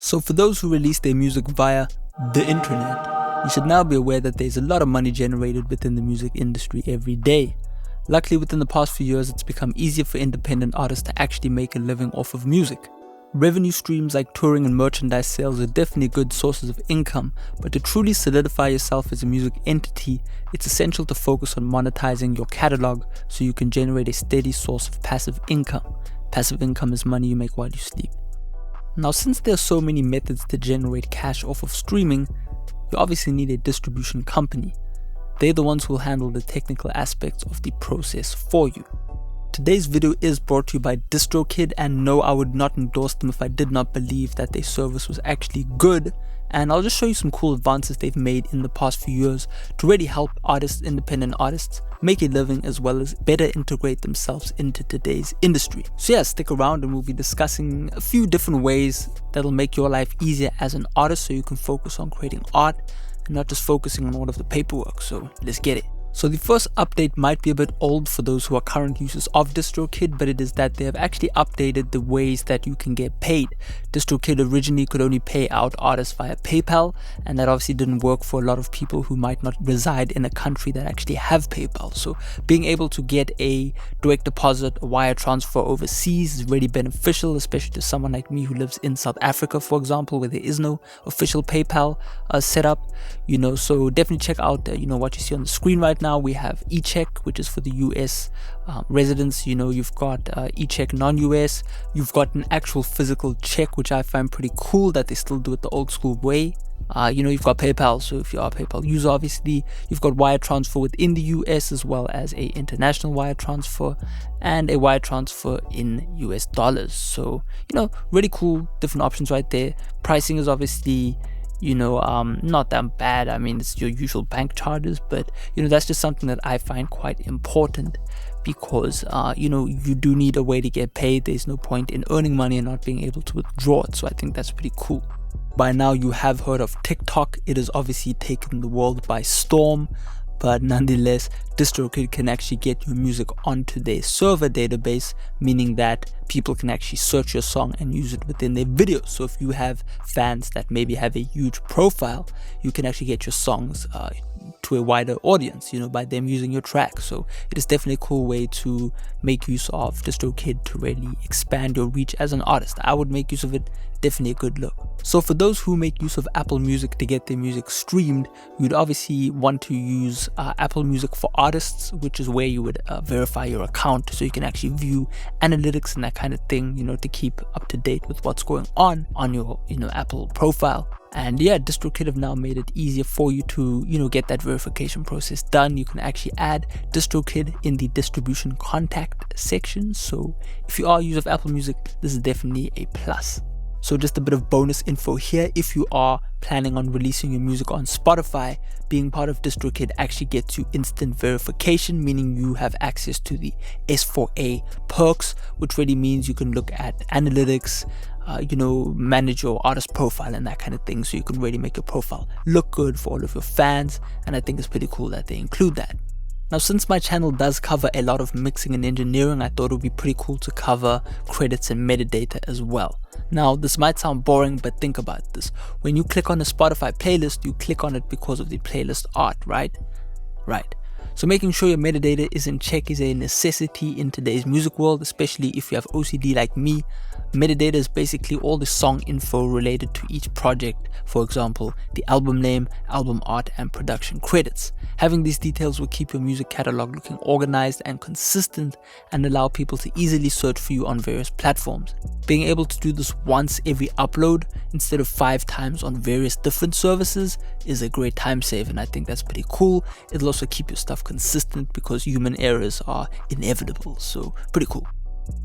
So for those who release their music via the internet, you should now be aware that there's a lot of money generated within the music industry every day. Luckily, within the past few years, it's become easier for independent artists to actually make a living off of music. Revenue streams like touring and merchandise sales are definitely good sources of income, but to truly solidify yourself as a music entity, it's essential to focus on monetizing your catalog so you can generate a steady source of passive income. Passive income is money you make while you sleep. Now, since there are so many methods to generate cash off of streaming, you obviously need a distribution company. They're the ones who will handle the technical aspects of the process for you. Today's video is brought to you by DistroKid, and no, I would not endorse them if I did not believe that their service was actually good. And I'll just show you some cool advances they've made in the past few years to really help independent artists, make a living as well as better integrate themselves into today's industry. So yeah, stick around and we'll be discussing a few different ways that'll make your life easier as an artist so you can focus on creating art and not just focusing on all of the paperwork. So let's get it. So the first update might be a bit old for those who are current users of DistroKid, but it is that they have actually updated the ways that you can get paid. DistroKid originally could only pay out artists via PayPal, and that obviously didn't work for a lot of people who might not reside in a country that actually have PayPal. So being able to get a direct deposit, a wire transfer overseas is really beneficial, especially to someone like me who lives in South Africa, for example, where there is no official PayPal setup. So definitely check out what you see on the screen right now. We have eCheck, which is for the US residents. You've got eCheck non-US. You've got an actual physical check, which I find pretty cool that they still do it the old school way. You've got PayPal, so if you are a PayPal user, obviously, you've got wire transfer within the US as well as a international wire transfer and a wire transfer in US dollars. So, really cool different options right there. Pricing is obviously not that bad. I mean, it's your usual bank charges, but that's just something that I find quite important because you do need a way to get paid. There's no point in earning money and not being able to withdraw it. So I think that's pretty cool. By now you have heard of TikTok. It has obviously taken the world by storm, but nonetheless, DistroKid can actually get your music onto their server database, meaning that people can actually search your song and use it within their videos. So if you have fans that maybe have a huge profile, you can actually get your songs to a wider audience, by them using your track. So it is definitely a cool way to make use of DistroKid to really expand your reach as an artist. I would make use of it. Definitely a good look. So for those who make use of Apple Music to get their music streamed, you'd obviously want to use Apple Music for Artists, which is where you would verify your account so you can actually view analytics and that kind of thing, to keep up to date with what's going on your Apple profile. And yeah, DistroKid have now made it easier for you to get that verification process done. You can actually add DistroKid in the distribution contact section. So if you are a user of Apple Music, this is definitely a plus. So just a bit of bonus info here. If you are planning on releasing your music on Spotify, being part of DistroKid actually gets you instant verification, meaning you have access to the S4A perks, which really means you can look at analytics, manage your artist profile and that kind of thing. So you can really make your profile look good for all of your fans. And I think it's pretty cool that they include that. Now, since my channel does cover a lot of mixing and engineering, I thought it would be pretty cool to cover credits and metadata as well. Now, this might sound boring, but think about this. When you click on a Spotify playlist, you click on it because of the playlist art, right? Right. So making sure your metadata is in check is a necessity in today's music world, especially if you have OCD like me. Metadata is basically all the song info related to each project. For example, the album name, album art, and production credits. Having these details will keep your music catalog looking organized and consistent and allow people to easily search for you on various platforms. Being able to do this once every upload instead of 5 times on various different services is a great time save, and I think that's pretty cool. It'll also keep your stuff consistent because human errors are inevitable, so pretty cool.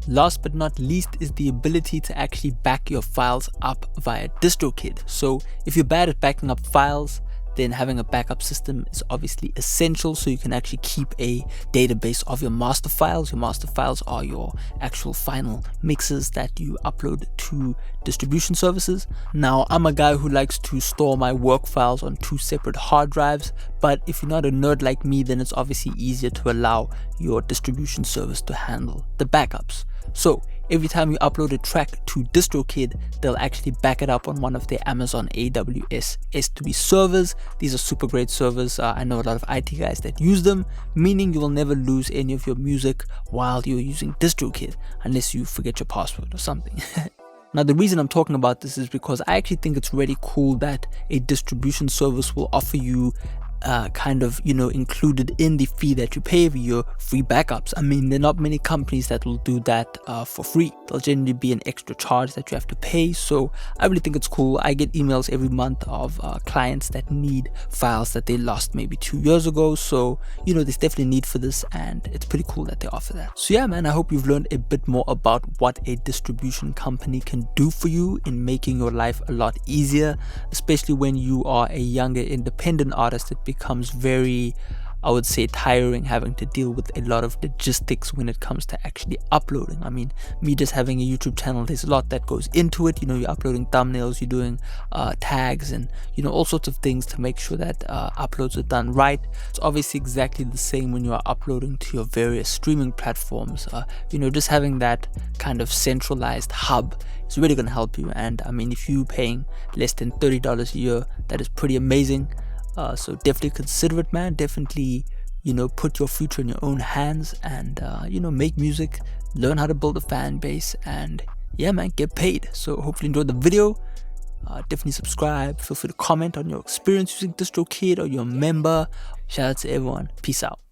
Last but not least is the ability to actually back your files up via DistroKid. So if you're bad at backing up files, then having a backup system is obviously essential so you can actually keep a database of your master files. Your master files are your actual final mixes that you upload to distribution services. Now, I'm a guy who likes to store my work files on 2 separate hard drives, but if you're not a nerd like me, then it's obviously easier to allow your distribution service to handle the backups. So every time you upload a track to DistroKid, they'll actually back it up on one of their Amazon AWS S3 servers. These are super great servers. I know a lot of IT guys that use them, meaning you will never lose any of your music while you're using DistroKid, unless you forget your password or something. Now, the reason I'm talking about this is because I actually think it's really cool that a distribution service will offer you kind of, included in the fee that you pay every year, free backups. I mean, there are not many companies that will do that for free. There'll generally be an extra charge that you have to pay. So I really think it's cool. I get emails every month of clients that need files that they lost maybe 2 years ago. So, there's definitely a need for this, and it's pretty cool that they offer that. So yeah, man, I hope you've learned a bit more about what a distribution company can do for you in making your life a lot easier, especially when you are a younger independent artist. It becomes very, I would say, tiring having to deal with a lot of logistics when it comes to actually uploading. I mean, me just having a YouTube channel, there's a lot that goes into it. You're uploading thumbnails, you're doing tags, and all sorts of things to make sure that uploads are done right. It's obviously exactly the same when you are uploading to your various streaming platforms. Just having that kind of centralized hub is really going to help you. And I mean, if you're paying less than $30 a year, that is pretty amazing. So definitely consider it, man. Definitely, put your future in your own hands, and make music, learn how to build a fan base, and yeah, man, get paid. So hopefully enjoyed the video. Definitely subscribe. Feel free to comment on your experience using DistroKid, or you're a member. Shout out to everyone. Peace out.